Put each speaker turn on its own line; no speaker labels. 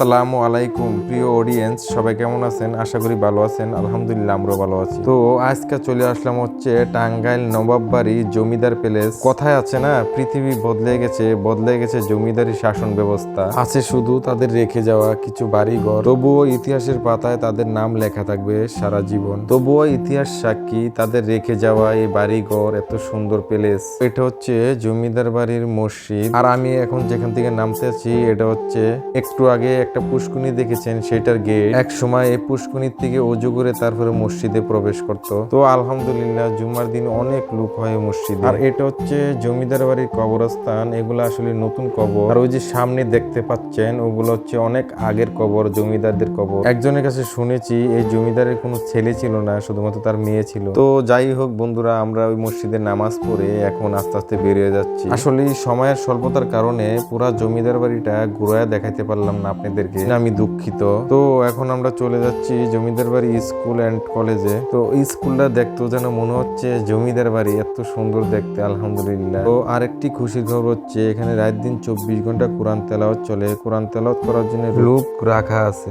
আসসালামু আলাইকুম প্রিয় অডিয়েন্স, সবাই কেমন আছেন? আশা করি ভালো আছেন। আলহামদুলিল্লাহ আমরাও ভালো আছি। তো আজকে চলে আসলাম হচ্ছে টাঙ্গাইল নবাববাড়ি জমিদার প্যালেস। কথায় আছে না, পৃথিবী বদলে গেছে জমিদারি শাসন ব্যবস্থা। আছে শুধু তাদের রেখে যাওয়া কিছু বাড়িঘর, তবুও ইতিহাসের পাতায় তাদের নাম লেখা থাকবে সারা জীবন। তবুও ইতিহাস সাক্ষী তাদের রেখে যাওয়া এই বাড়িঘর, এত সুন্দর প্যালেস। এটা হচ্ছে জমিদার বাড়ির মসজিদ। আর আমি এখন যেখান থেকে নামতে আছি এটা হচ্ছে একটু আগে একটা পুষ্কুনি দেখেছেন, সেটার গেট। এক সময় এই পুষ্কুনির থেকে অজু করে তারপরে মসজিদে প্রবেশ করত। তো আলহামদুলিল্লাহ জুমার দিন অনেক লোক হয় মসজিদে। আর এটা হচ্ছে জমিদার বাড়ির কবরস্থান। এগুলো আসলে নতুন কবর। আর ওই যে সামনে দেখতে পাচ্ছেন ওগুলো হচ্ছে অনেক আগের কবর, জমিদারদের কবর। একজনের কাছে শুনেছি এই জমিদারের কোনো ছেলে ছিল না, শুধুমাত্র তার মেয়ে ছিল। তো যাই হোক বন্ধুরা, আমরা ওই মসজিদে নামাজ পড়ে এখন আস্তে আস্তে বেরিয়ে যাচ্ছি। আসলে সময়ের স্বল্পতার কারণে পুরা জমিদার বাড়িটা ঘুরায় দেখাইতে পারলাম না আপনাদেরকে, আমি দুঃখিত। তো এখন আমরা চলে যাচ্ছি জমিদার বাড়ি স্কুল অ্যান্ড কলেজে। তো স্কুলটা দেখতেও যেন মনে হচ্ছে জমিদার বাড়ি, এত সুন্দর দেখতে আলহামদুলিল্লাহ। তো আরেকটি খুশির খবর হচ্ছে এখানে রাত দিন 24 ঘন্টা কোরআন তেলাওয়াত চলে। কোরআন তেলাওয়াত করার জন্য লোক রাখা আছে।